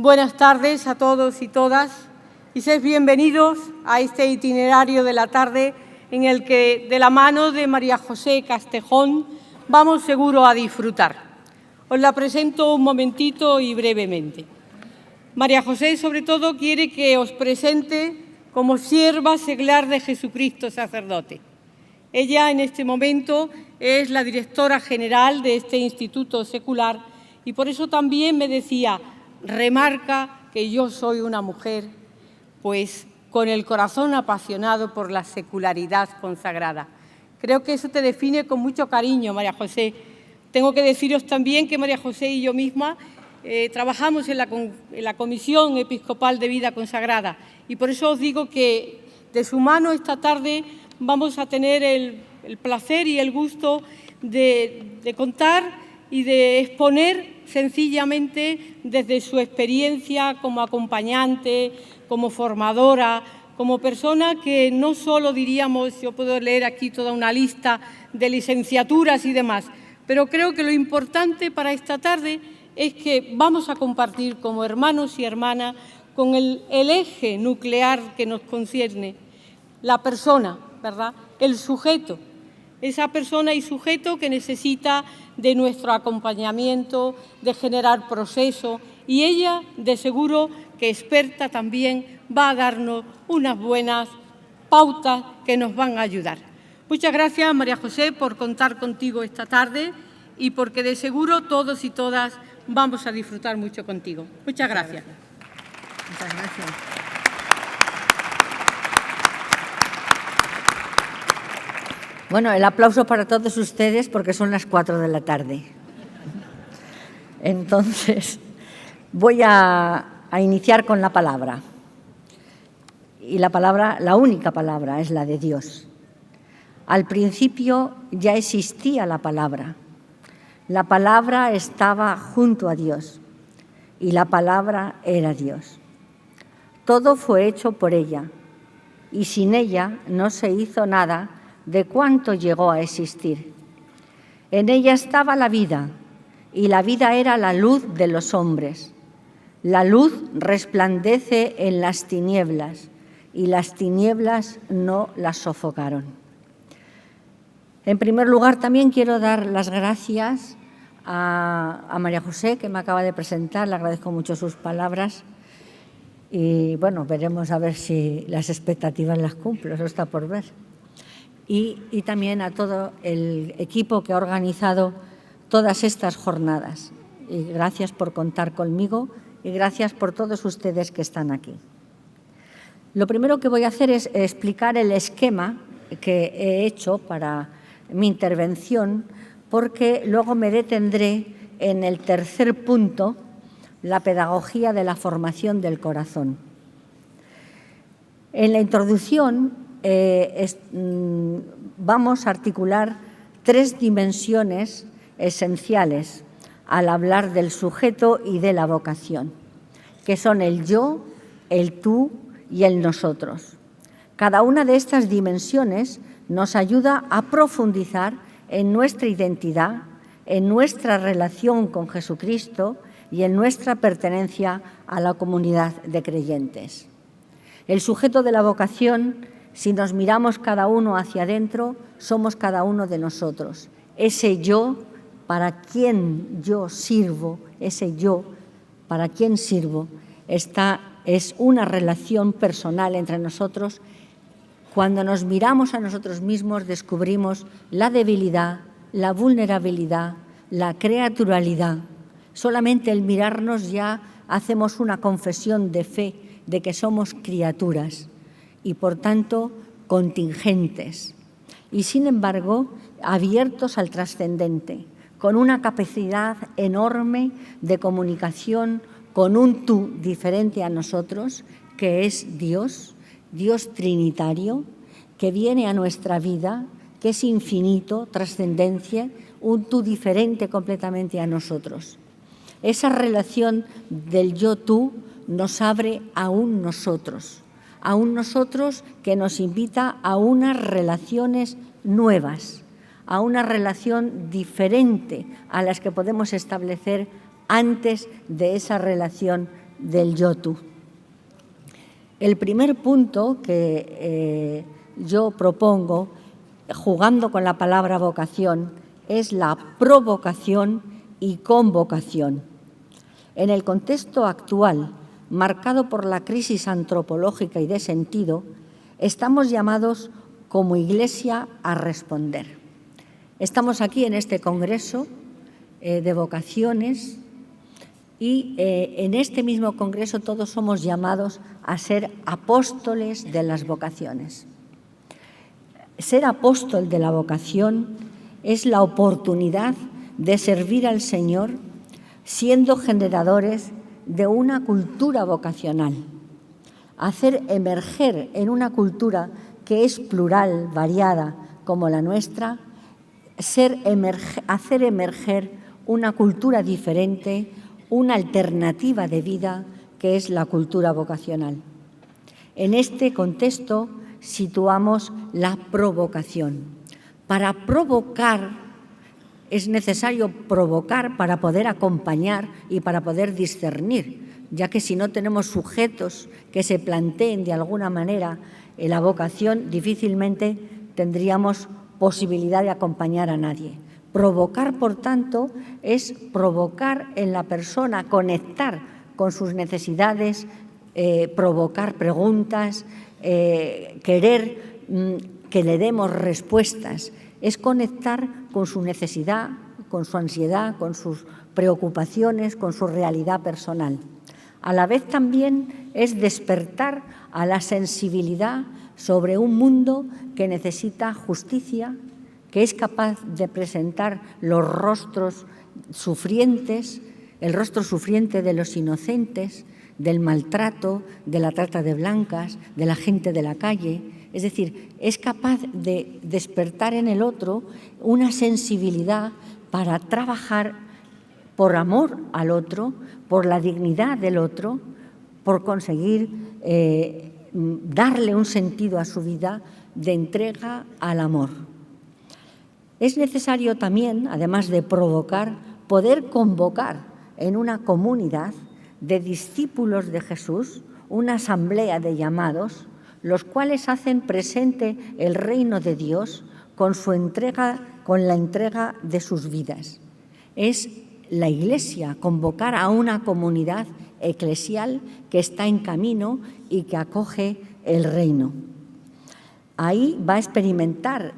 Buenas tardes a todos y todas y sed bienvenidos a este itinerario de la tarde en el que, de la mano de María José Castejón, vamos seguro a disfrutar. Os la presento un momentito y brevemente. María José, sobre todo, quiere que os presente como sierva seglar de Jesucristo sacerdote. Ella, en este momento, es la directora general de este instituto secular y por eso también me decía, remarca que yo soy una mujer, pues con el corazón apasionado por la secularidad consagrada. Creo que eso te define con mucho cariño, María José. Tengo que deciros también que María José y yo misma trabajamos en la Comisión Episcopal de Vida Consagrada y por eso os digo que de su mano esta tarde vamos a tener el placer y el gusto de contar y de exponer sencillamente desde su experiencia como acompañante, como formadora, como persona que no solo diríamos, yo puedo leer aquí toda una lista de licenciaturas y demás, pero creo que lo importante para esta tarde es que vamos a compartir como hermanos y hermanas con el eje nuclear que nos concierne, la persona, ¿verdad? El sujeto, esa persona y sujeto que necesita de nuestro acompañamiento, de generar proceso, y ella, de seguro, que experta también, va a darnos unas buenas pautas que nos van a ayudar. Muchas gracias, María José, por contar contigo esta tarde y porque de seguro todos y todas vamos a disfrutar mucho contigo. Muchas gracias. Muchas gracias. Bueno, el aplauso para todos ustedes porque son las 4 de la tarde. Entonces, voy a iniciar con la palabra. Y la palabra, la única palabra, es la de Dios. Al principio ya existía la palabra. La palabra estaba junto a Dios y la palabra era Dios. Todo fue hecho por ella y sin ella no se hizo nada de cuánto llegó a existir. En ella estaba la vida y la vida era la luz de los hombres. La luz resplandece en las tinieblas y las tinieblas no las sofocaron. En primer lugar, también quiero dar las gracias a María José, que me acaba de presentar. Le agradezco mucho sus palabras. Y, bueno, veremos a ver si las expectativas las cumplo. Eso está por ver. Y también a todo el equipo que ha organizado todas estas jornadas. Y gracias por contar conmigo y gracias por todos ustedes que están aquí. Lo primero que voy a hacer es explicar el esquema que he hecho para mi intervención, porque luego me detendré en el tercer punto, la pedagogía de la formación del corazón. En la introducción vamos a articular 3 dimensiones esenciales al hablar del sujeto y de la vocación, que son el yo, el tú y el nosotros. Cada una de estas dimensiones nos ayuda a profundizar en nuestra identidad, en nuestra relación con Jesucristo y en nuestra pertenencia a la comunidad de creyentes. El sujeto de la vocación, si nos miramos cada uno hacia adentro, somos cada uno de nosotros. Ese yo para quien yo sirvo, ese yo para quien sirvo, es una relación personal entre nosotros. Cuando nos miramos a nosotros mismos, descubrimos la debilidad, la vulnerabilidad, la creaturalidad. Solamente el mirarnos ya hacemos una confesión de fe de que somos criaturas y, por tanto, contingentes. Y, sin embargo, abiertos al trascendente, con una capacidad enorme de comunicación con un tú diferente a nosotros, que es Dios, Dios trinitario, que viene a nuestra vida, que es infinito, trascendencia, un tú diferente completamente a nosotros. Esa relación del yo-tú nos abre a un nosotros que nos invita a unas relaciones nuevas, a una relación diferente a las que podemos establecer antes de esa relación del yo-tú. El primer punto que yo propongo, jugando con la palabra vocación, es la provocación y convocación. En el contexto actual, marcado por la crisis antropológica y de sentido, estamos llamados como Iglesia a responder. Estamos aquí en este congreso de vocaciones y en este mismo congreso todos somos llamados a ser apóstoles de las vocaciones. Ser apóstol de la vocación es la oportunidad de servir al Señor siendo generadores de una cultura vocacional, hacer emerger en una cultura que es plural, variada, como la nuestra, hacer emerger una cultura diferente, una alternativa de vida que es la cultura vocacional. En este contexto situamos la provocación. Para provocar es necesario provocar para poder acompañar y para poder discernir, ya que si no tenemos sujetos que se planteen de alguna manera en la vocación, difícilmente tendríamos posibilidad de acompañar a nadie. Provocar, por tanto, es provocar en la persona, conectar con sus necesidades, provocar preguntas, querer que le demos respuestas. Es conectar con su necesidad, con su ansiedad, con sus preocupaciones, con su realidad personal. A la vez también es despertar a la sensibilidad sobre un mundo que necesita justicia, que es capaz de presentar los rostros sufrientes, el rostro sufriente de los inocentes, del maltrato, de la trata de blancas, de la gente de la calle. Es decir, es capaz de despertar en el otro una sensibilidad para trabajar por amor al otro, por la dignidad del otro, por conseguir darle un sentido a su vida de entrega al amor. Es necesario también, además de provocar, poder convocar en una comunidad de discípulos de Jesús, una asamblea de llamados, los cuales hacen presente el reino de Dios con la entrega de sus vidas. Es la Iglesia convocar a una comunidad eclesial que está en camino y que acoge el reino. Ahí va a experimentar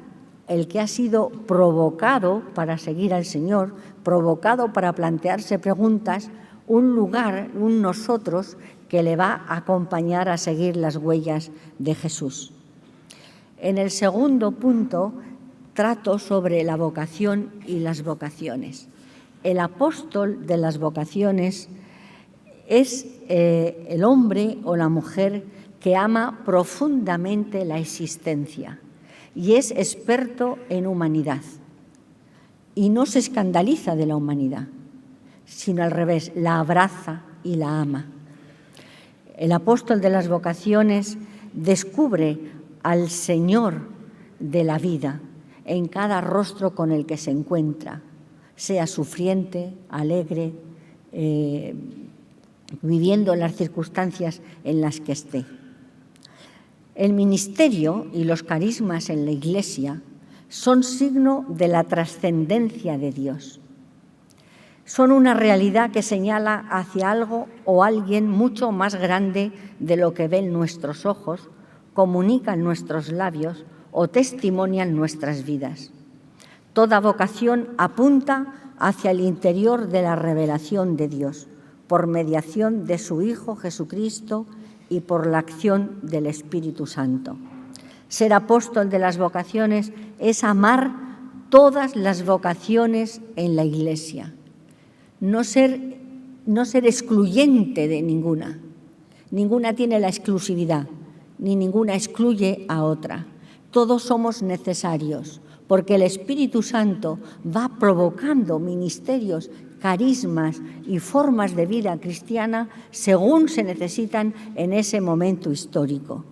el que ha sido provocado para seguir al Señor, provocado para plantearse preguntas, un lugar, un nosotros que le va a acompañar a seguir las huellas de Jesús. En el segundo punto trato sobre la vocación y las vocaciones. El apóstol de las vocaciones es el hombre o la mujer que ama profundamente la existencia y es experto en humanidad y no se escandaliza de la humanidad, sino al revés, la abraza y la ama. El apóstol de las vocaciones descubre al Señor de la vida en cada rostro con el que se encuentra, sea sufriente, alegre, viviendo las circunstancias en las que esté. El ministerio y los carismas en la Iglesia son signo de la trascendencia de Dios. Son una realidad que señala hacia algo o alguien mucho más grande de lo que ven nuestros ojos, comunican nuestros labios o testimonian nuestras vidas. Toda vocación apunta hacia el interior de la revelación de Dios, por mediación de su Hijo Jesucristo y por la acción del Espíritu Santo. Ser apóstol de las vocaciones es amar todas las vocaciones en la Iglesia, no ser excluyente de ninguna. Ninguna tiene la exclusividad, ni ninguna excluye a otra. Todos somos necesarios, porque el Espíritu Santo va provocando ministerios, carismas y formas de vida cristiana según se necesitan en ese momento histórico.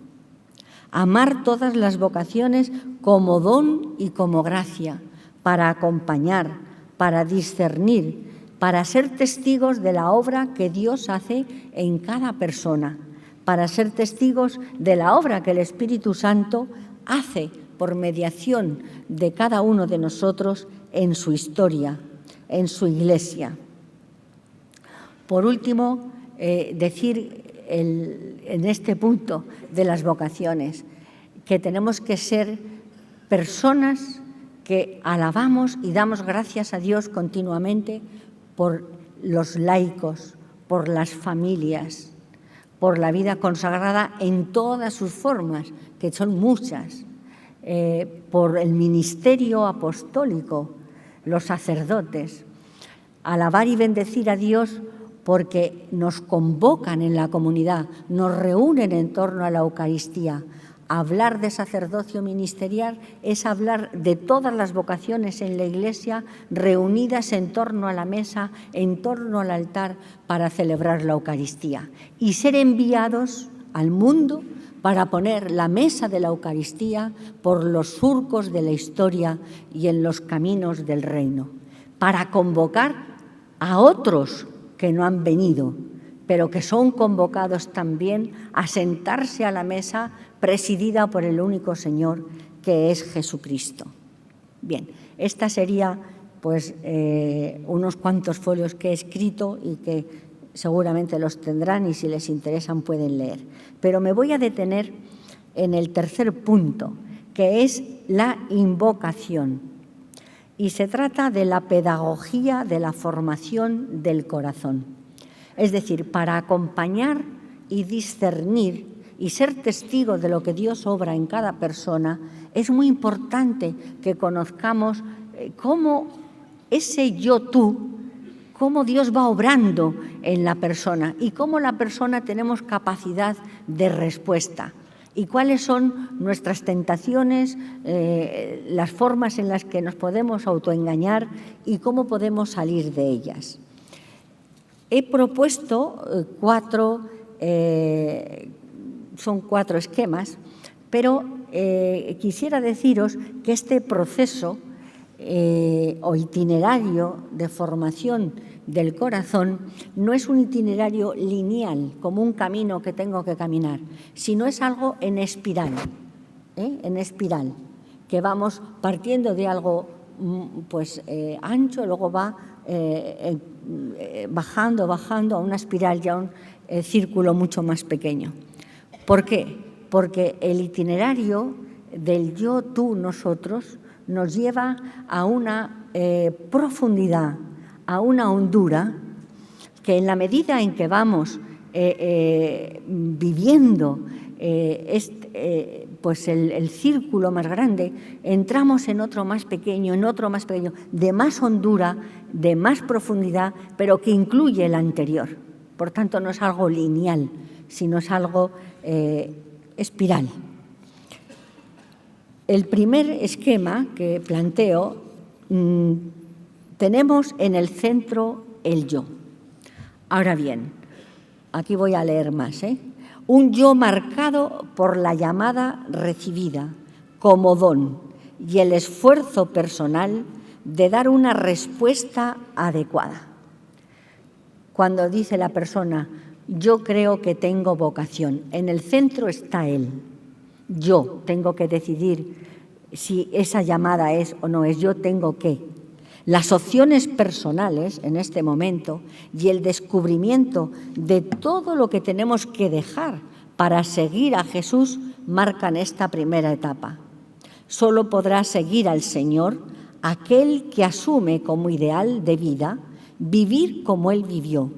Amar todas las vocaciones como don y como gracia, para acompañar, para discernir, para ser testigos de la obra que Dios hace en cada persona, para ser testigos de la obra que el Espíritu Santo hace por mediación de cada uno de nosotros en su historia, en su Iglesia. Por último, decir en este punto de las vocaciones que tenemos que ser personas que alabamos y damos gracias a Dios continuamente por los laicos, por las familias, por la vida consagrada en todas sus formas, que son muchas, por el ministerio apostólico, los sacerdotes. Alabar y bendecir a Dios porque nos convocan en la comunidad, nos reúnen en torno a la Eucaristía. Hablar de sacerdocio ministerial es hablar de todas las vocaciones en la Iglesia reunidas en torno a la mesa, en torno al altar para celebrar la Eucaristía y ser enviados al mundo para poner la mesa de la Eucaristía por los surcos de la historia y en los caminos del reino, para convocar a otros que no han venido, pero que son convocados también a sentarse a la mesa presidida por el único Señor, que es Jesucristo. Bien, esta sería pues unos cuantos folios que he escrito y que seguramente los tendrán y si les interesan pueden leer. Pero me voy a detener en el tercer punto, que es la invocación. Y se trata de la pedagogía de la formación del corazón. Es decir, para acompañar y discernir y ser testigo de lo que Dios obra en cada persona, es muy importante que conozcamos cómo ese yo-tú, cómo Dios va obrando en la persona y cómo la persona tenemos capacidad de respuesta y cuáles son nuestras tentaciones, las formas en las que nos podemos autoengañar y cómo podemos salir de ellas. He propuesto son cuatro esquemas, pero quisiera deciros que este proceso o itinerario de formación del corazón no es un itinerario lineal, como un camino que tengo que caminar, sino es algo en espiral, que vamos partiendo de algo ancho, luego va bajando a una espiral, ya un círculo mucho más pequeño. ¿Por qué? Porque el itinerario del yo, tú, nosotros nos lleva a una profundidad, a una hondura, que en la medida en que vamos viviendo el círculo más grande, entramos en otro más pequeño, de más hondura, de más profundidad, pero que incluye el anterior. Por tanto, no es algo lineal, sino es algo espiral. El primer esquema que planteo, tenemos en el centro el yo. Ahora bien, aquí voy a leer más, un yo marcado por la llamada recibida como don y el esfuerzo personal de dar una respuesta adecuada. Cuando dice la persona, yo creo que tengo vocación, en el centro está él. Yo tengo que decidir si esa llamada es o no es, yo tengo que. Las opciones personales en este momento y el descubrimiento de todo lo que tenemos que dejar para seguir a Jesús marcan esta primera etapa. Solo podrá seguir al Señor aquel que asume como ideal de vida vivir como Él vivió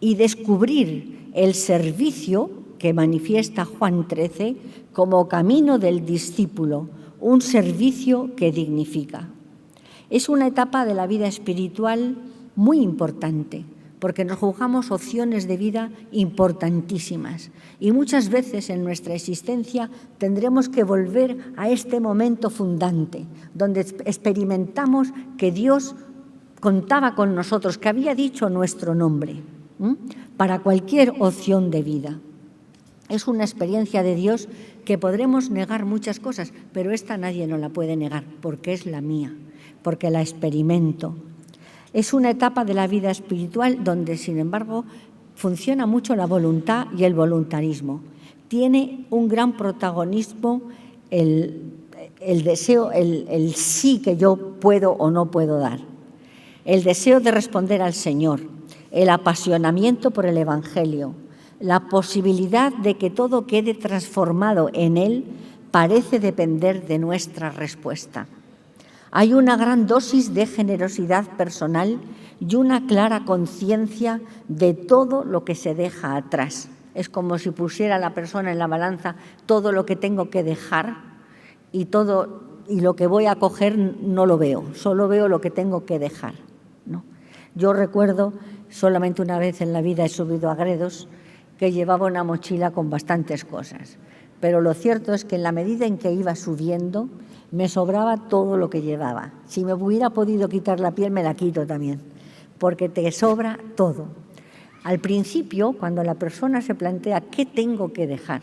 y descubrir el servicio que manifiesta Juan 13 como camino del discípulo, un servicio que dignifica. Es una etapa de la vida espiritual muy importante, porque nos jugamos opciones de vida importantísimas y muchas veces en nuestra existencia tendremos que volver a este momento fundante, donde experimentamos que Dios contaba con nosotros, que había dicho nuestro nombre, para cualquier opción de vida. Es una experiencia de Dios que podremos negar muchas cosas, pero esta nadie nos la puede negar, porque es la mía, porque la experimento. Es una etapa de la vida espiritual donde, sin embargo, funciona mucho la voluntad y el voluntarismo. Tiene un gran protagonismo el deseo, el sí que yo puedo o no puedo dar. El deseo de responder al Señor, el apasionamiento por el Evangelio, la posibilidad de que todo quede transformado en Él parece depender de nuestra respuesta. Hay una gran dosis de generosidad personal y una clara conciencia de todo lo que se deja atrás. Es como si pusiera la persona en la balanza todo lo que tengo que dejar y lo que voy a coger no lo veo, solo veo lo que tengo que dejar, ¿no? Yo recuerdo, solamente una vez en la vida he subido a Gredos, que llevaba una mochila con bastantes cosas, pero lo cierto es que en la medida en que iba subiendo me sobraba todo lo que llevaba. Si me hubiera podido quitar la piel, me la quito también, porque te sobra todo. Al principio, cuando la persona se plantea ¿qué tengo que dejar?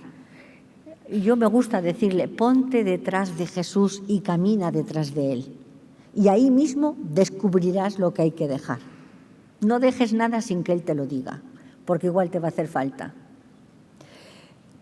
Yo me gusta decirle, ponte detrás de Jesús y camina detrás de Él. Y ahí mismo descubrirás lo que hay que dejar. No dejes nada sin que Él te lo diga, porque igual te va a hacer falta.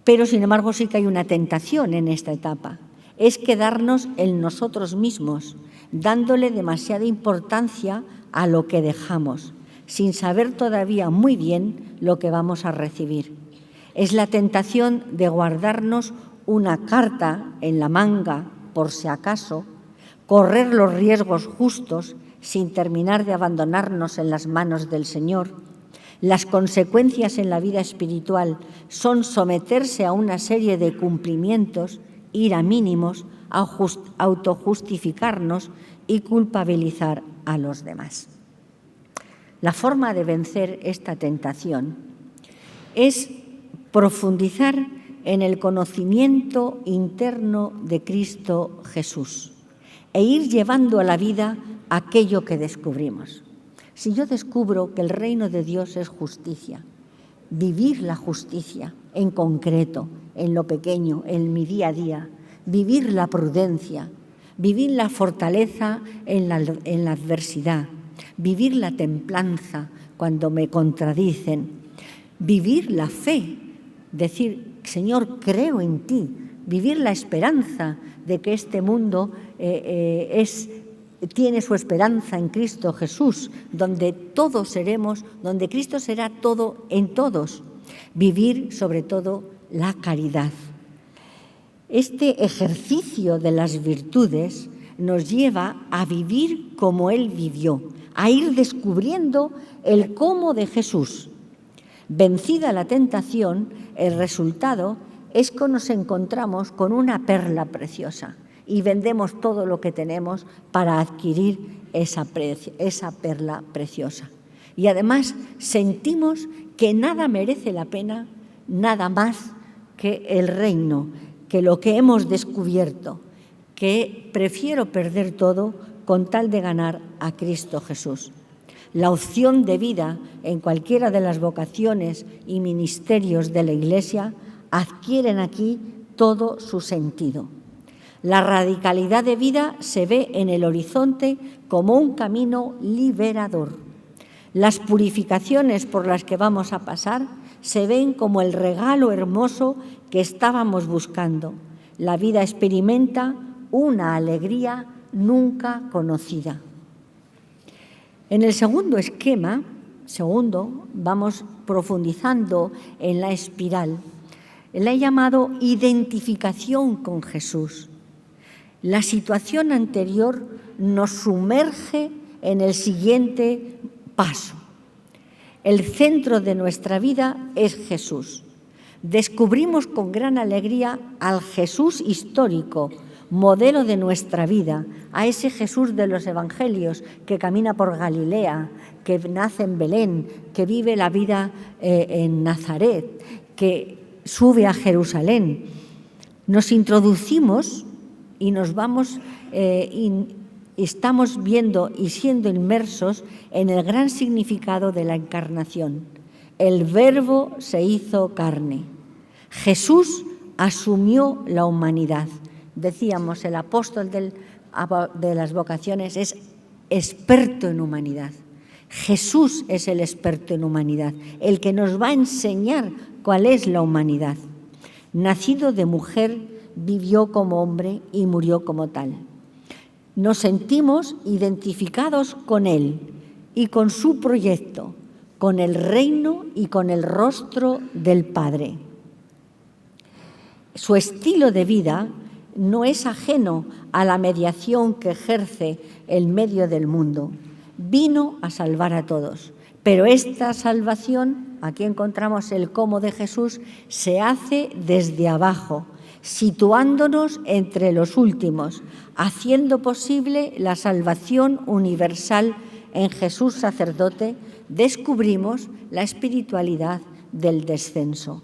Pero, sin embargo, sí que hay una tentación en esta etapa. Es quedarnos en nosotros mismos, dándole demasiada importancia a lo que dejamos, sin saber todavía muy bien lo que vamos a recibir. Es la tentación de guardarnos una carta en la manga, por si acaso, correr los riesgos justos sin terminar de abandonarnos en las manos del Señor. Las consecuencias en la vida espiritual son someterse a una serie de cumplimientos, ir a mínimos, autojustificarnos y culpabilizar a los demás. La forma de vencer esta tentación es profundizar en el conocimiento interno de Cristo Jesús e ir llevando a la vida aquello que descubrimos. Si yo descubro que el reino de Dios es justicia, vivir la justicia en concreto, en lo pequeño, en mi día a día, vivir la prudencia, vivir la fortaleza en la adversidad, vivir la templanza cuando me contradicen, vivir la fe, decir, Señor, creo en ti, vivir la esperanza de que este mundo tiene su esperanza en Cristo Jesús, donde todos seremos, donde Cristo será todo en todos. Vivir, sobre todo, la caridad. Este ejercicio de las virtudes nos lleva a vivir como Él vivió, a ir descubriendo el cómo de Jesús. Vencida la tentación, el resultado es que nos encontramos con una perla preciosa y vendemos todo lo que tenemos para adquirir esa perla preciosa. Y además sentimos que nada merece la pena, nada más que el reino, que lo que hemos descubierto, que prefiero perder todo con tal de ganar a Cristo Jesús. La opción de vida en cualquiera de las vocaciones y ministerios de la Iglesia adquieren aquí todo su sentido. La radicalidad de vida se ve en el horizonte como un camino liberador. Las purificaciones por las que vamos a pasar se ven como el regalo hermoso que estábamos buscando. La vida experimenta una alegría nunca conocida. En el segundo esquema, vamos profundizando en la espiral. La he llamado identificación con Jesús. La situación anterior nos sumerge en el siguiente paso. El centro de nuestra vida es Jesús. Descubrimos con gran alegría al Jesús histórico, modelo de nuestra vida, a ese Jesús de los Evangelios que camina por Galilea, que nace en Belén, que vive la vida en Nazaret, que sube a Jerusalén. Nos introducimos y nos vamos, estamos viendo y siendo inmersos en el gran significado de la encarnación. El Verbo se hizo carne. Jesús asumió la humanidad. Decíamos, el apóstol de las vocaciones es experto en humanidad. Jesús es el experto en humanidad, el que nos va a enseñar cuál es la humanidad. Nacido de mujer, vivió como hombre y murió como tal. Nos sentimos identificados con Él y con su proyecto, con el reino y con el rostro del Padre. Su estilo de vida no es ajeno a la mediación que ejerce el medio del mundo. Vino a salvar a todos, pero esta salvación, aquí encontramos el cómo de Jesús, se hace desde abajo, situándonos entre los últimos, haciendo posible la salvación universal en Jesús sacerdote. Descubrimos la espiritualidad del descenso.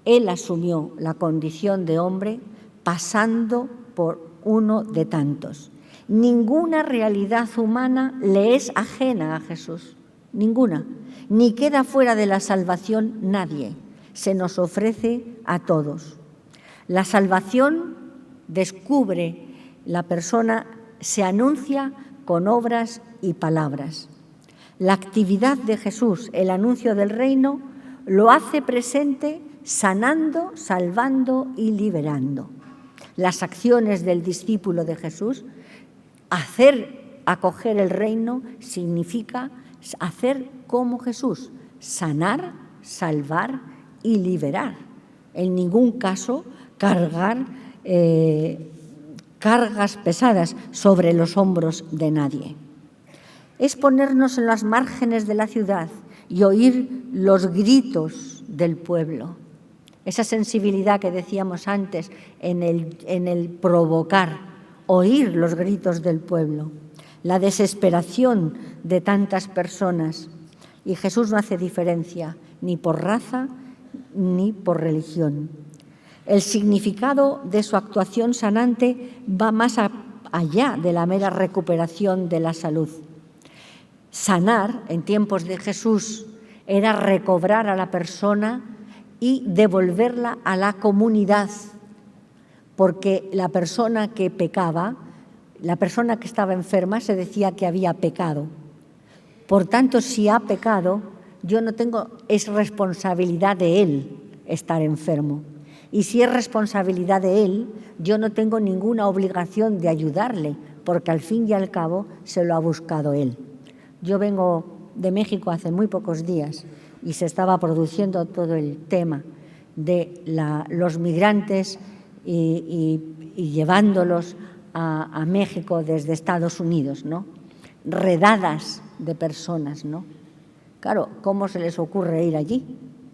Él asumió la condición de hombre pasando por uno de tantos. Ninguna realidad humana le es ajena a Jesús, ninguna, ni queda fuera de la salvación nadie. Se nos ofrece a todos. La salvación descubre la persona, se anuncia con obras y palabras. La actividad de Jesús, el anuncio del reino, lo hace presente sanando, salvando y liberando. Las acciones del discípulo de Jesús, acoger el reino, significa hacer como Jesús, sanar, salvar y liberar. En ningún caso cargar cargas pesadas sobre los hombros de nadie. Es ponernos en las márgenes de la ciudad y oír los gritos del pueblo. Esa sensibilidad que decíamos antes en el provocar, oír los gritos del pueblo, la desesperación de tantas personas. Y Jesús no hace diferencia ni por raza ni por religión. El significado de su actuación sanante va más allá de la mera recuperación de la salud. Sanar, en tiempos de Jesús, era recobrar a la persona y devolverla a la comunidad, porque la persona que pecaba, la persona que estaba enferma, se decía que había pecado. Por tanto, si ha pecado, es responsabilidad de él estar enfermo. Y si es responsabilidad de él, yo no tengo ninguna obligación de ayudarle, porque al fin y al cabo se lo ha buscado él. Yo vengo de México hace muy pocos días y se estaba produciendo todo el tema de los migrantes y llevándolos a México desde Estados Unidos, ¿no? Redadas de personas, ¿no? Claro, ¿cómo se les ocurre ir allí?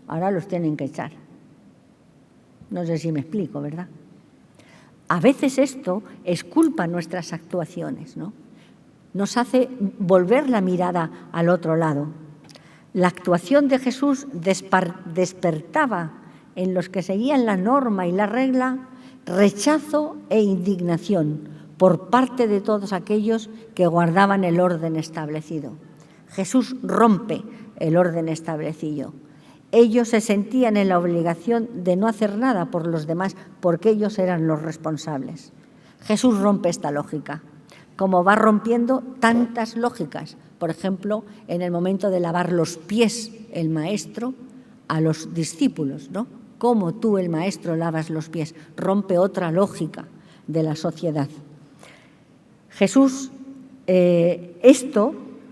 Ahora los tienen que echar. No sé si me explico, ¿verdad? A veces esto exculpa nuestras actuaciones, ¿no? Nos hace volver la mirada al otro lado. La actuación de Jesús despertaba en los que seguían la norma y la regla rechazo e indignación por parte de todos aquellos que guardaban el orden establecido. Jesús rompe el orden establecido. Ellos se sentían en la obligación de no hacer nada por los demás porque ellos eran los responsables. Jesús rompe esta lógica, como va rompiendo tantas lógicas. Por ejemplo, en el momento de lavar los pies el maestro a los discípulos, ¿no? Cómo tú, el maestro, lavas los pies. Rompe otra lógica de la sociedad. Jesús,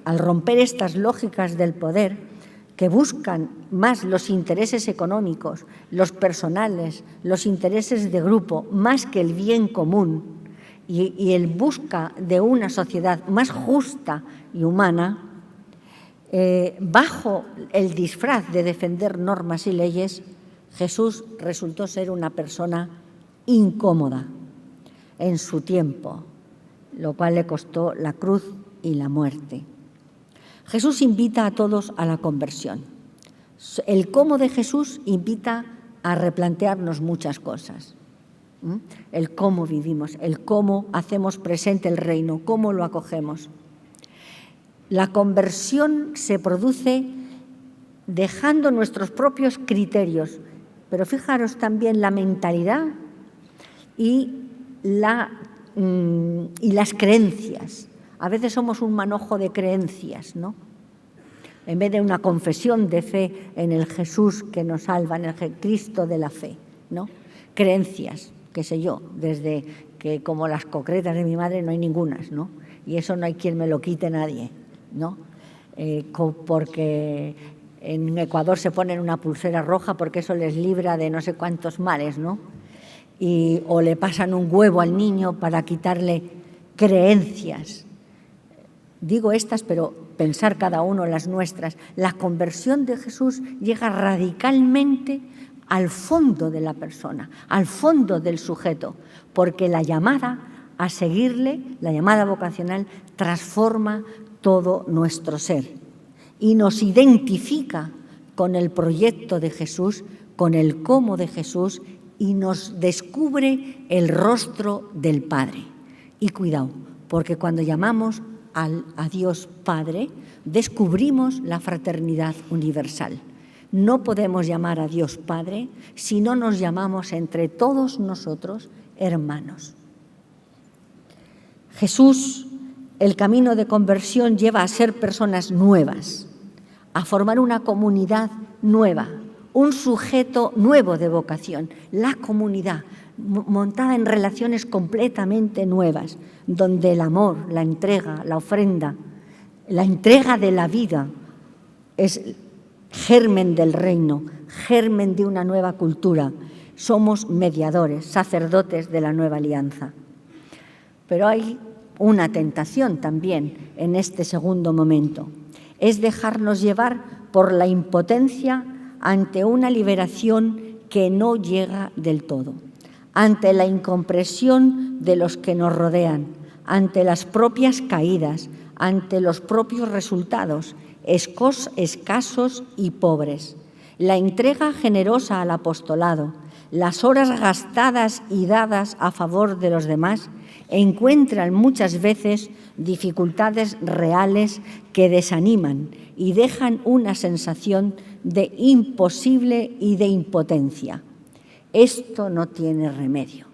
al romper estas lógicas del poder, que buscan más los intereses económicos, los personales, los intereses de grupo, más que el bien común, y el busca de una sociedad más justa y humana, bajo el disfraz de defender normas y leyes, Jesús resultó ser una persona incómoda en su tiempo, lo cual le costó la cruz y la muerte. Jesús invita a todos a la conversión. El cómo de Jesús invita a replantearnos muchas cosas. El cómo vivimos, el cómo hacemos presente el reino, cómo lo acogemos. La conversión se produce dejando nuestros propios criterios, pero fijaros también la mentalidad y las creencias. A veces somos un manojo de creencias, ¿no? en vez de una confesión de fe en el Jesús que nos salva, en el Cristo de la fe, ¿no? Creencias, qué sé yo, desde que como las concretas de mi madre no hay ningunas, ¿no? Y eso no hay quien me lo quite nadie, ¿no? Porque en Ecuador se ponen una pulsera roja porque eso les libra de no sé cuántos males, ¿no? O le pasan un huevo al niño para quitarle creencias. Digo estas, pero pensar cada uno las nuestras. La conversión de Jesús llega radicalmente al fondo de la persona, al fondo del sujeto, porque la llamada a seguirle, la llamada vocacional, transforma todo nuestro ser y nos identifica con el proyecto de Jesús, con el cómo de Jesús, y nos descubre el rostro del Padre. Y cuidado, porque cuando llamamos a Dios Padre, descubrimos la fraternidad universal. No podemos llamar a Dios Padre si no nos llamamos entre todos nosotros hermanos. Jesús, el camino de conversión lleva a ser personas nuevas, a formar una comunidad nueva, un sujeto nuevo de vocación, la comunidad, montada en relaciones completamente nuevas, donde el amor, la entrega, la ofrenda, la entrega de la vida es germen del reino, germen de una nueva cultura. Somos mediadores, sacerdotes de la nueva alianza. Pero hay una tentación también en este segundo momento. Es dejarnos llevar por la impotencia ante una liberación que no llega del todo, ante la incomprensión de los que nos rodean, ante las propias caídas, ante los propios resultados, escasos y pobres. La entrega generosa al apostolado, las horas gastadas y dadas a favor de los demás, encuentran muchas veces dificultades reales que desaniman y dejan una sensación de imposible y de impotencia. Esto no tiene remedio.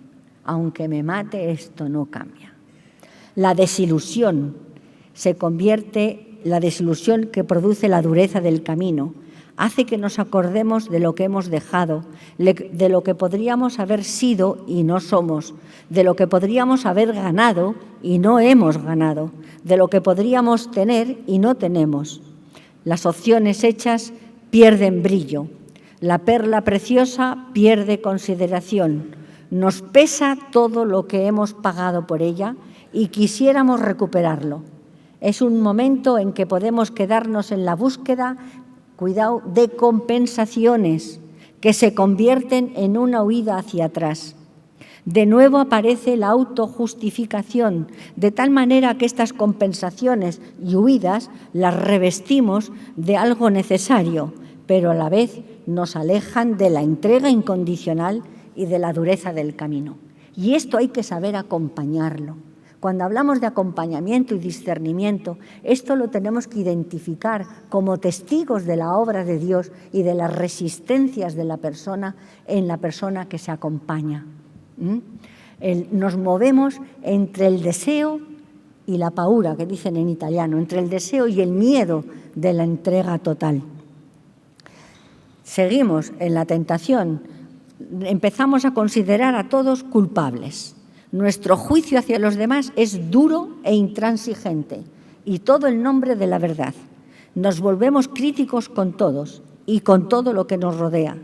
Aunque me mate, esto no cambia. La desilusión que produce la dureza del camino, hace que nos acordemos de lo que hemos dejado, de lo que podríamos haber sido y no somos, de lo que podríamos haber ganado y no hemos ganado, de lo que podríamos tener y no tenemos. Las opciones hechas pierden brillo, la perla preciosa pierde consideración, nos pesa todo lo que hemos pagado por ella y quisiéramos recuperarlo. Es un momento en que podemos quedarnos en la búsqueda, cuidado, de compensaciones que se convierten en una huida hacia atrás. De nuevo aparece la autojustificación, de tal manera que estas compensaciones y huidas las revestimos de algo necesario, pero a la vez nos alejan de la entrega incondicional y de la dureza del camino. Y esto hay que saber acompañarlo. Cuando hablamos de acompañamiento y discernimiento, esto lo tenemos que identificar como testigos de la obra de Dios y de las resistencias de la persona en la persona que se acompaña. Nos movemos entre el deseo y la paura, que dicen en italiano, entre el deseo y el miedo de la entrega total. Seguimos en la tentación, empezamos a considerar a todos culpables. Nuestro juicio hacia los demás es duro e intransigente, y todo en nombre de la verdad. Nos volvemos críticos con todos y con todo lo que nos rodea.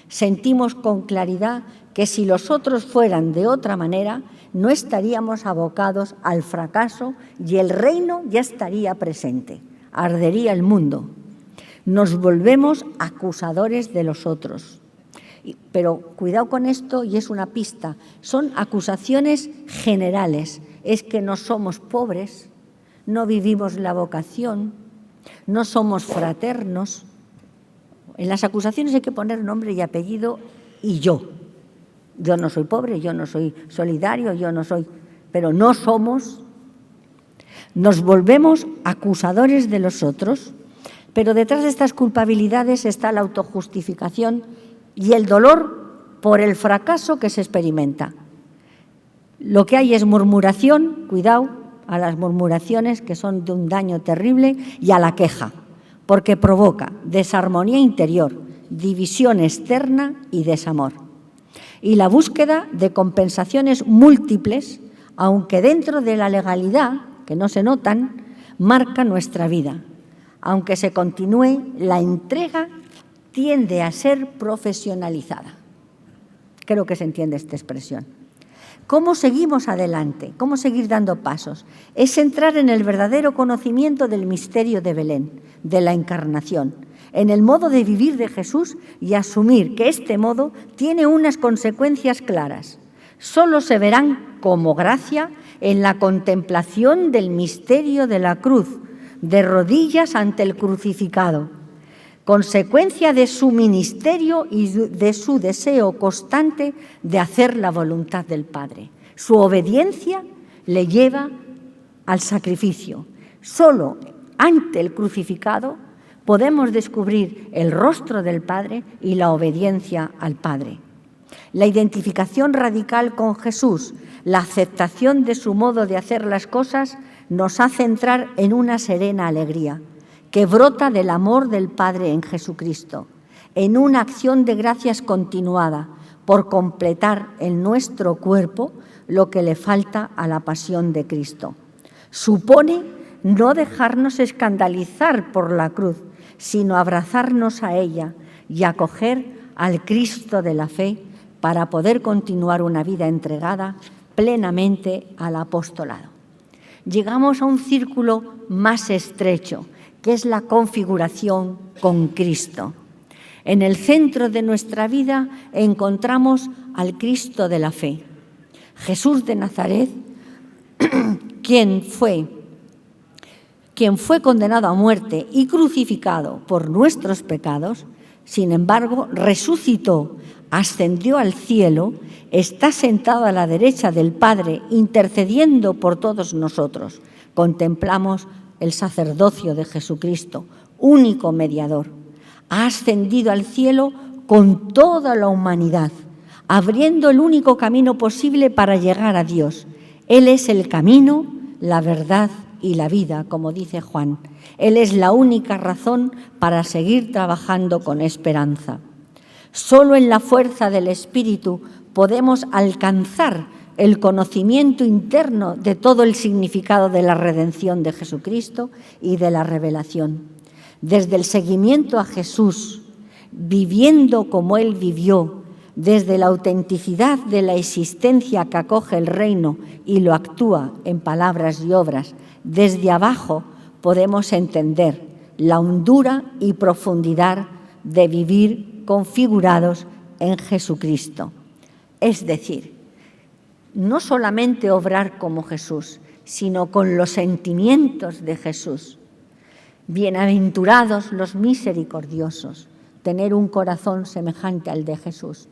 Sentimos con claridad que si los otros fueran de otra manera, no estaríamos abocados al fracaso y el reino ya estaría presente. Ardería el mundo. Nos volvemos acusadores de los otros. Pero cuidado con esto, y es una pista, son acusaciones generales. Es que no somos pobres, no vivimos la vocación, no somos fraternos. En las acusaciones hay que poner nombre y apellido y yo. Yo no soy pobre, yo no soy solidario, yo no soy... Pero no somos. Nos volvemos acusadores de los otros, pero detrás de estas culpabilidades está la autojustificación y el dolor por el fracaso que se experimenta. Lo que hay es murmuración, cuidado a las murmuraciones que son de un daño terrible, y a la queja, porque provoca desarmonía interior, división externa y desamor. Y la búsqueda de compensaciones múltiples, aunque dentro de la legalidad, que no se notan, marca nuestra vida. Aunque se continúe, la entrega tiende a ser profesionalizada. Creo que se entiende esta expresión. ¿Cómo seguimos adelante? ¿Cómo seguir dando pasos? Es entrar en el verdadero conocimiento del misterio de Belén, de la encarnación, en el modo de vivir de Jesús y asumir que este modo tiene unas consecuencias claras. Solo se verán como gracia en la contemplación del misterio de la cruz, de rodillas ante el crucificado, consecuencia de su ministerio y de su deseo constante de hacer la voluntad del Padre. Su obediencia le lleva al sacrificio. Solo ante el crucificado podemos descubrir el rostro del Padre y la obediencia al Padre. La identificación radical con Jesús, la aceptación de su modo de hacer las cosas, nos hace entrar en una serena alegría que brota del amor del Padre en Jesucristo, en una acción de gracias continuada por completar en nuestro cuerpo lo que le falta a la pasión de Cristo. Supone no dejarnos escandalizar por la cruz, sino abrazarnos a ella y acoger al Cristo de la fe para poder continuar una vida entregada plenamente al apostolado. Llegamos a un círculo más estrecho, que es la configuración con Cristo. En el centro de nuestra vida encontramos al Cristo de la fe, Jesús de Nazaret, quien fue condenado a muerte y crucificado por nuestros pecados, sin embargo, resucitó, ascendió al cielo, está sentado a la derecha del Padre, intercediendo por todos nosotros. Contemplamos el sacerdocio de Jesucristo, único mediador. Ha ascendido al cielo con toda la humanidad, abriendo el único camino posible para llegar a Dios. Él es el camino, la verdad y la vida, como dice Juan. Él es la única razón para seguir trabajando con esperanza. Solo en la fuerza del Espíritu podemos alcanzar el conocimiento interno de todo el significado de la redención de Jesucristo y de la revelación. Desde el seguimiento a Jesús, viviendo como Él vivió, desde la autenticidad de la existencia que acoge el reino y lo actúa en palabras y obras, desde abajo podemos entender la hondura y profundidad de vivir configurados en Jesucristo. Es decir, no solamente obrar como Jesús, sino con los sentimientos de Jesús. Bienaventurados los misericordiosos, tener un corazón semejante al de Jesús.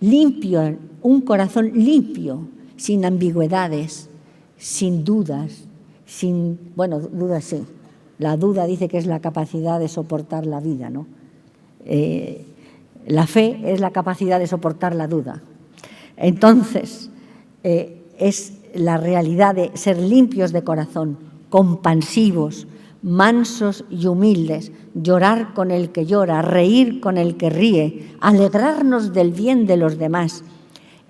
Limpio, un corazón limpio, sin ambigüedades, sin dudas, dudas sí. La duda dice que es la capacidad de soportar la vida, ¿no? La fe es la capacidad de soportar la duda. Entonces, es la realidad de ser limpios de corazón, compasivos, mansos y humildes, llorar con el que llora, reír con el que ríe, alegrarnos del bien de los demás.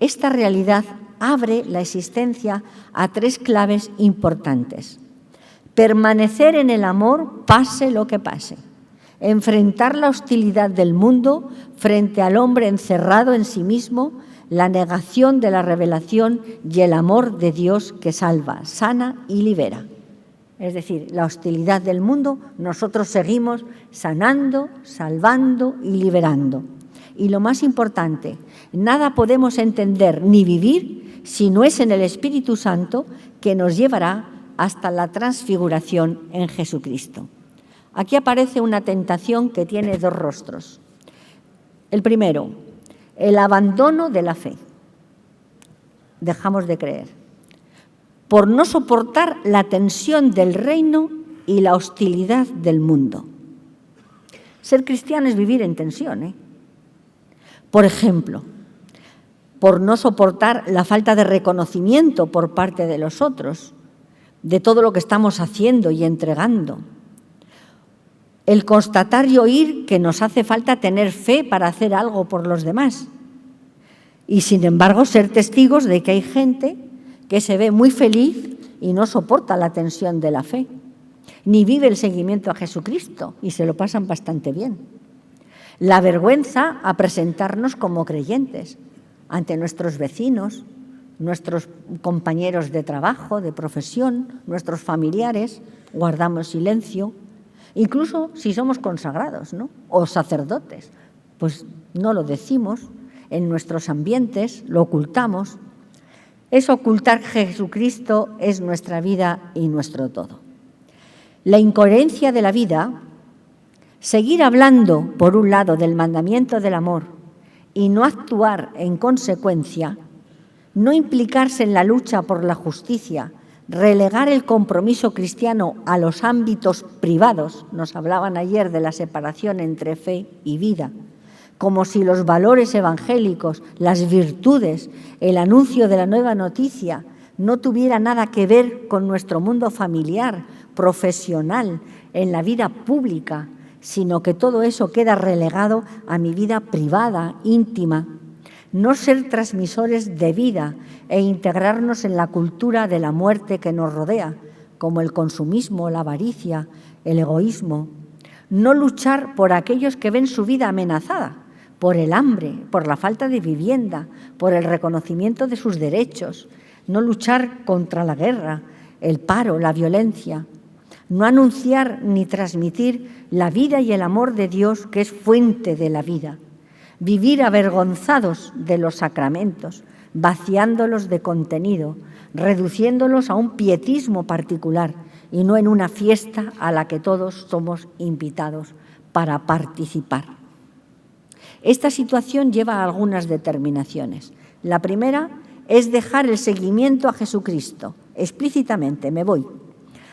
Esta realidad abre la existencia a tres claves importantes. Permanecer en el amor pase lo que pase. Enfrentar la hostilidad del mundo frente al hombre encerrado en sí mismo, la negación de la revelación y el amor de Dios que salva, sana y libera. Es decir, la hostilidad del mundo, nosotros seguimos sanando, salvando y liberando. Y lo más importante, nada podemos entender ni vivir si no es en el Espíritu Santo que nos llevará hasta la transfiguración en Jesucristo. Aquí aparece una tentación que tiene dos rostros. El primero, el abandono de la fe. Dejamos de creer. Por no soportar la tensión del reino y la hostilidad del mundo. Ser cristiano es vivir en tensión, Por ejemplo, por no soportar la falta de reconocimiento por parte de los otros, de todo lo que estamos haciendo y entregando. el constatar y oír que nos hace falta tener fe para hacer algo por los demás. Y sin embargo, ser testigos de que hay gente que se ve muy feliz y no soporta la tensión de la fe, ni vive el seguimiento a Jesucristo y se lo pasan bastante bien. La vergüenza a presentarnos como creyentes ante nuestros vecinos, nuestros compañeros de trabajo, de profesión, nuestros familiares, guardamos silencio. Incluso si somos consagrados, ¿no?, o sacerdotes, pues no lo decimos, en nuestros ambientes lo ocultamos. Es ocultar Jesucristo, es nuestra vida y nuestro todo. La incoherencia de la vida, seguir hablando, por un lado, del mandamiento del amor y no actuar en consecuencia, no implicarse en la lucha por la justicia, relegar el compromiso cristiano a los ámbitos privados, nos hablaban ayer de la separación entre fe y vida, como si los valores evangélicos, las virtudes, el anuncio de la nueva noticia no tuviera nada que ver con nuestro mundo familiar, profesional, en la vida pública, sino que todo eso queda relegado a mi vida privada, íntima. No ser transmisores de vida e integrarnos en la cultura de la muerte que nos rodea, como el consumismo, la avaricia, el egoísmo. No luchar por aquellos que ven su vida amenazada, por el hambre, por la falta de vivienda, por el reconocimiento de sus derechos. No luchar contra la guerra, el paro, la violencia. No anunciar ni transmitir la vida y el amor de Dios, que es fuente de la vida. Vivir avergonzados de los sacramentos, vaciándolos de contenido, reduciéndolos a un pietismo particular y no en una fiesta a la que todos somos invitados para participar. Esta situación lleva a algunas determinaciones. La primera es dejar el seguimiento a Jesucristo. Explícitamente, me voy.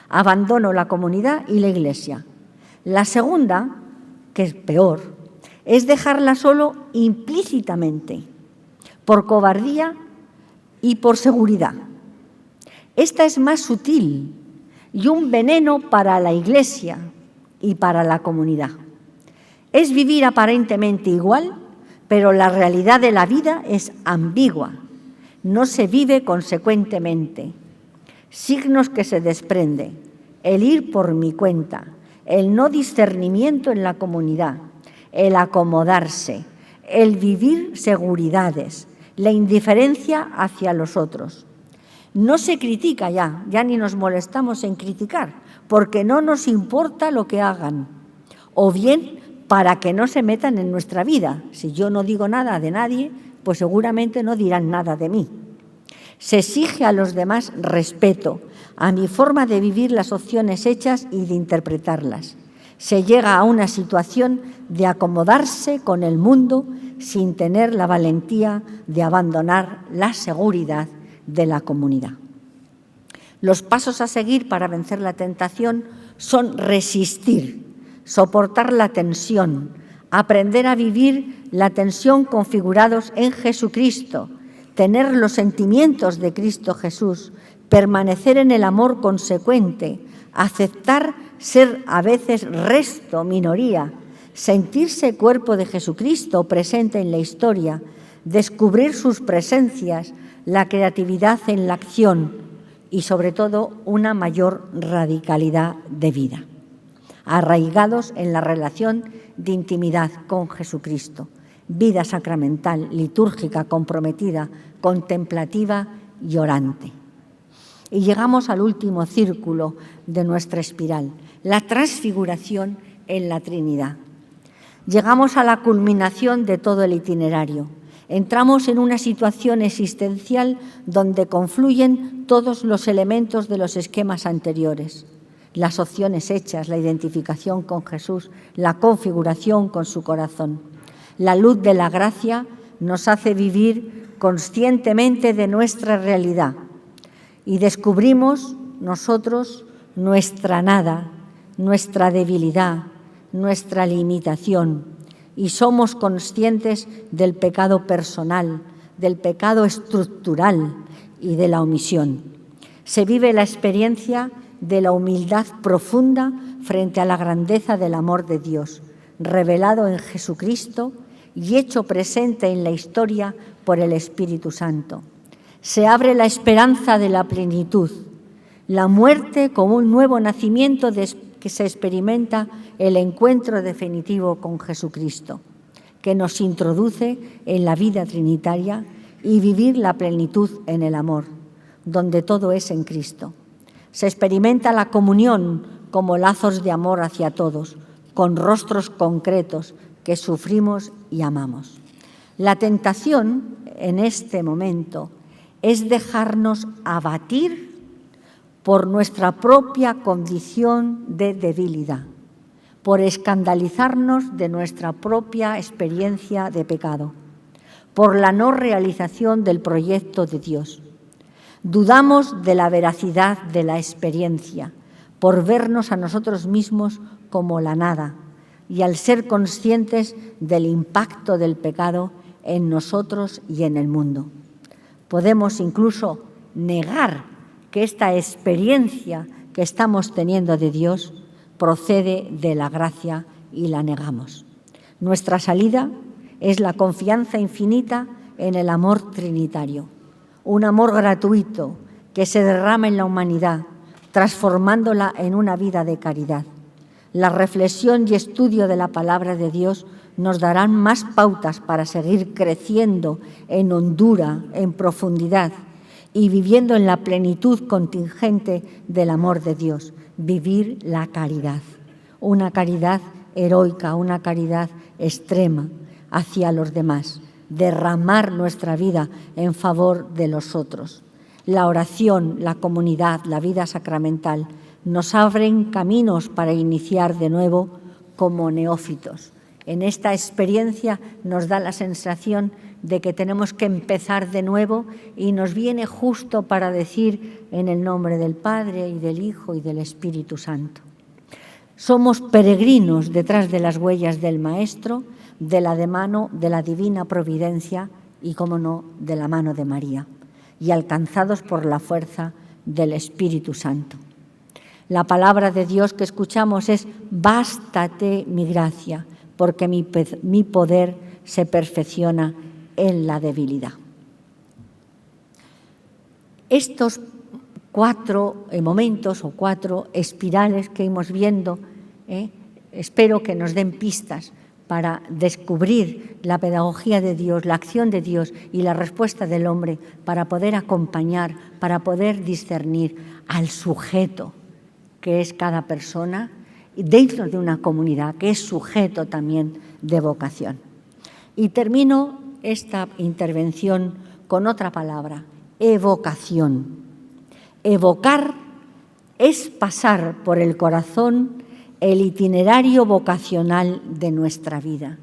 Abandono la comunidad y la Iglesia. La segunda, que es peor, es dejarla solo implícitamente, por cobardía y por seguridad. Esta es más sutil y un veneno para la Iglesia y para la comunidad. Es vivir aparentemente igual, pero la realidad de la vida es ambigua, no se vive consecuentemente. Signos que se desprende, el ir por mi cuenta, el no discernimiento en la comunidad, el acomodarse, el vivir seguridades, la indiferencia hacia los otros. No se critica ya ni nos molestamos en criticar, porque no nos importa lo que hagan, o bien para que no se metan en nuestra vida. Si yo no digo nada de nadie, pues seguramente no dirán nada de mí. Se exige a los demás respeto, a mi forma de vivir las opciones hechas y de interpretarlas. Se llega a una situación de acomodarse con el mundo sin tener la valentía de abandonar la seguridad de la comunidad. Los pasos a seguir para vencer la tentación son resistir, soportar la tensión, aprender a vivir la tensión configurados en Jesucristo, tener los sentimientos de Cristo Jesús, permanecer en el amor consecuente, aceptar ser a veces resto, minoría, sentirse cuerpo de Jesucristo presente en la historia, descubrir sus presencias, la creatividad en la acción y, sobre todo, una mayor radicalidad de vida, arraigados en la relación de intimidad con Jesucristo, vida sacramental, litúrgica, comprometida, contemplativa y orante. Y llegamos al último círculo de nuestra espiral, la transfiguración en la Trinidad. Llegamos a la culminación de todo el itinerario. Entramos en una situación existencial donde confluyen todos los elementos de los esquemas anteriores. Las opciones hechas, la identificación con Jesús, la configuración con su corazón. La luz de la gracia nos hace vivir conscientemente de nuestra realidad y descubrimos nosotros nuestra nada, nuestra debilidad, nuestra limitación y somos conscientes del pecado personal, del pecado estructural y de la omisión. Se vive la experiencia de la humildad profunda frente a la grandeza del amor de Dios, revelado en Jesucristo y hecho presente en la historia por el Espíritu Santo. Se abre la esperanza de la plenitud, la muerte como un nuevo nacimiento que se experimenta el encuentro definitivo con Jesucristo, que nos introduce en la vida trinitaria y vivir la plenitud en el amor, donde todo es en Cristo. Se experimenta la comunión como lazos de amor hacia todos, con rostros concretos que sufrimos y amamos. La tentación en este momento es dejarnos abatir por nuestra propia condición de debilidad, por escandalizarnos de nuestra propia experiencia de pecado, por la no realización del proyecto de Dios. Dudamos de la veracidad de la experiencia, por vernos a nosotros mismos como la nada, y al ser conscientes del impacto del pecado en nosotros y en el mundo. Podemos incluso negar que esta experiencia que estamos teniendo de Dios procede de la gracia y la negamos. Nuestra salida es la confianza infinita en el amor trinitario, un amor gratuito que se derrama en la humanidad, transformándola en una vida de caridad. La reflexión y estudio de la palabra de Dios nos darán más pautas para seguir creciendo en hondura, en profundidad y viviendo en la plenitud contingente del amor de Dios, vivir la caridad, una caridad heroica, una caridad extrema hacia los demás, derramar nuestra vida en favor de los otros. La oración, la comunidad, la vida sacramental nos abren caminos para iniciar de nuevo como neófitos. En esta experiencia nos da la sensación de que tenemos que empezar de nuevo y nos viene justo para decir en el nombre del Padre y del Hijo y del Espíritu Santo. Somos peregrinos detrás de las huellas del Maestro, de la mano de la divina providencia y, cómo no, de la mano de María, y alcanzados por la fuerza del Espíritu Santo. La palabra de Dios que escuchamos es: bástate mi gracia, porque mi poder se perfecciona en la debilidad. Estos 4 momentos o 4 espirales que hemos viendo, espero que nos den pistas para descubrir la pedagogía de Dios, la acción de Dios y la respuesta del hombre, para poder acompañar, para poder discernir al sujeto que es cada persona dentro de una comunidad, que es sujeto también de vocación. Y termino esta intervención con otra palabra: evocación. Evocar es pasar por el corazón el itinerario vocacional de nuestra vida.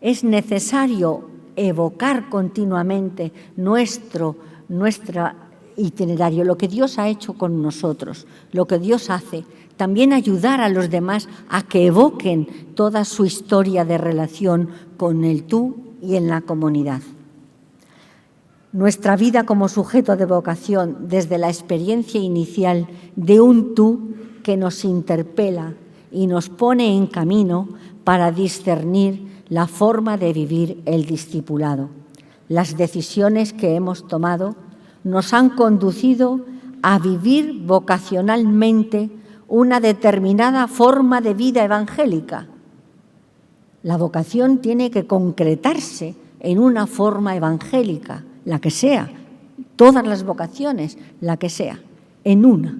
Es necesario evocar continuamente nuestro itinerario, lo que Dios ha hecho con nosotros, lo que Dios hace. También ayudar a los demás a que evoquen toda su historia de relación con el tú y en la comunidad. Nuestra vida como sujeto de vocación, desde la experiencia inicial de un tú que nos interpela y nos pone en camino para discernir la forma de vivir el discipulado. Las decisiones que hemos tomado nos han conducido a vivir vocacionalmente una determinada forma de vida evangélica. La vocación tiene que concretarse en una forma evangélica, la que sea, todas las vocaciones, la que sea, en una,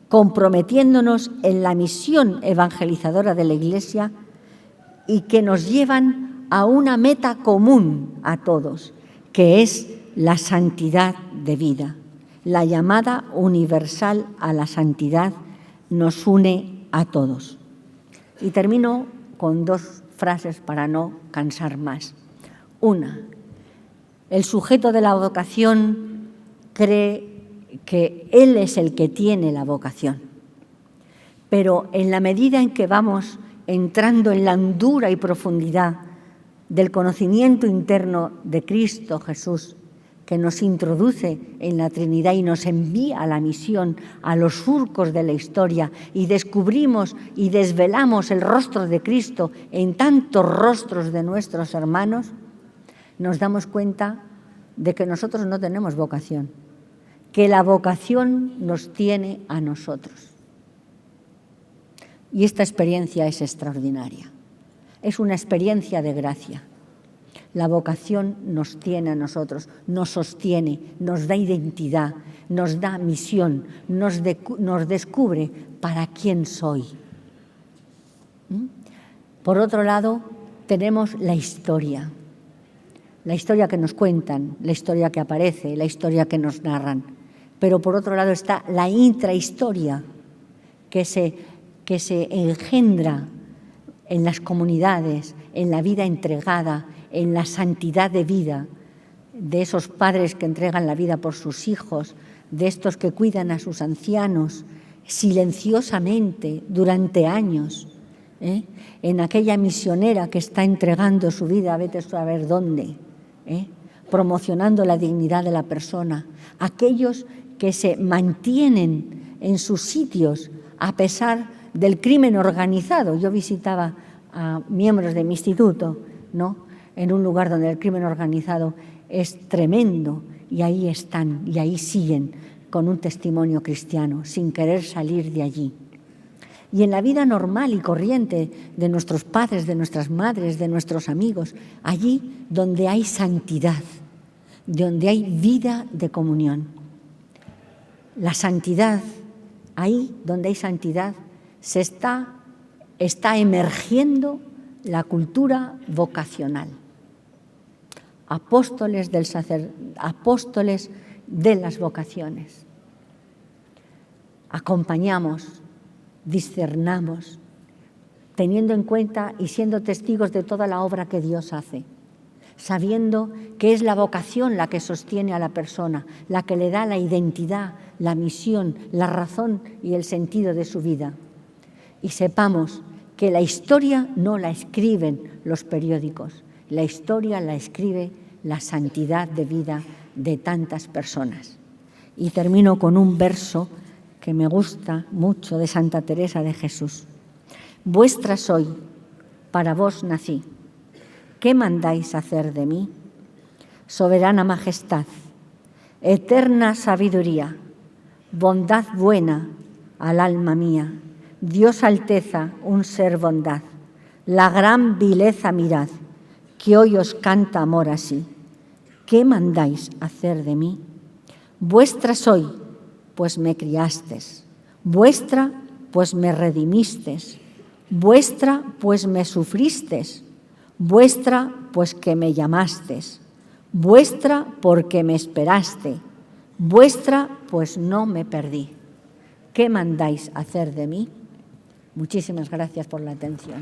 comprometiéndonos en la misión evangelizadora de la Iglesia y que nos llevan a una meta común a todos, que es la santidad de vida. La llamada universal a la santidad nos une a todos. Y termino con 2 frases para no cansar más. Una: el sujeto de la vocación cree que él es el que tiene la vocación, pero en la medida en que vamos entrando en la hondura y profundidad del conocimiento interno de Cristo Jesús, que nos introduce en la Trinidad y nos envía a la misión, a los surcos de la historia, y descubrimos y desvelamos el rostro de Cristo en tantos rostros de nuestros hermanos, nos damos cuenta de que nosotros no tenemos vocación, que la vocación nos tiene a nosotros. Y esta experiencia es extraordinaria. Es una experiencia de gracia. La vocación nos tiene a nosotros, nos sostiene, nos da identidad, nos da misión, nos descubre para quién soy. Por otro lado, tenemos la historia que nos cuentan, la historia que aparece, la historia que nos narran. Pero por otro lado está la intrahistoria que se engendra en las comunidades, en la vida entregada, en la santidad de vida, de esos padres que entregan la vida por sus hijos, de estos que cuidan a sus ancianos silenciosamente durante años, en aquella misionera que está entregando su vida, vete a saber dónde, promocionando la dignidad de la persona, aquellos que se mantienen en sus sitios a pesar del crimen organizado. Yo visitaba a miembros de mi instituto, ¿no?, en un lugar donde el crimen organizado es tremendo, y ahí están, y ahí siguen con un testimonio cristiano, sin querer salir de allí. Y en la vida normal y corriente de nuestros padres, de nuestras madres, de nuestros amigos, allí donde hay santidad, donde hay vida de comunión. La santidad, ahí donde hay santidad, se está emergiendo la cultura vocacional. Apóstoles de las vocaciones. Acompañamos, discernamos, teniendo en cuenta y siendo testigos de toda la obra que Dios hace, sabiendo que es la vocación la que sostiene a la persona, la que le da la identidad, la misión, la razón y el sentido de su vida. Y sepamos que la historia no la escriben los periódicos, la historia la escribe la santidad de vida de tantas personas. Y termino con un verso que me gusta mucho de Santa Teresa de Jesús. Vuestra soy, para vos nací. ¿Qué mandáis hacer de mí? Soberana majestad, eterna sabiduría, bondad buena al alma mía, Dios alteza, un ser bondad, la gran vileza mirad, que hoy os canta amor así. ¿Qué mandáis hacer de mí? Vuestra soy, pues me criastes, vuestra, pues me redimistes, vuestra, pues me sufristes, vuestra, pues que me llamastes, vuestra, porque me esperaste, vuestra, pues no me perdí. ¿Qué mandáis hacer de mí? Muchísimas gracias por la atención.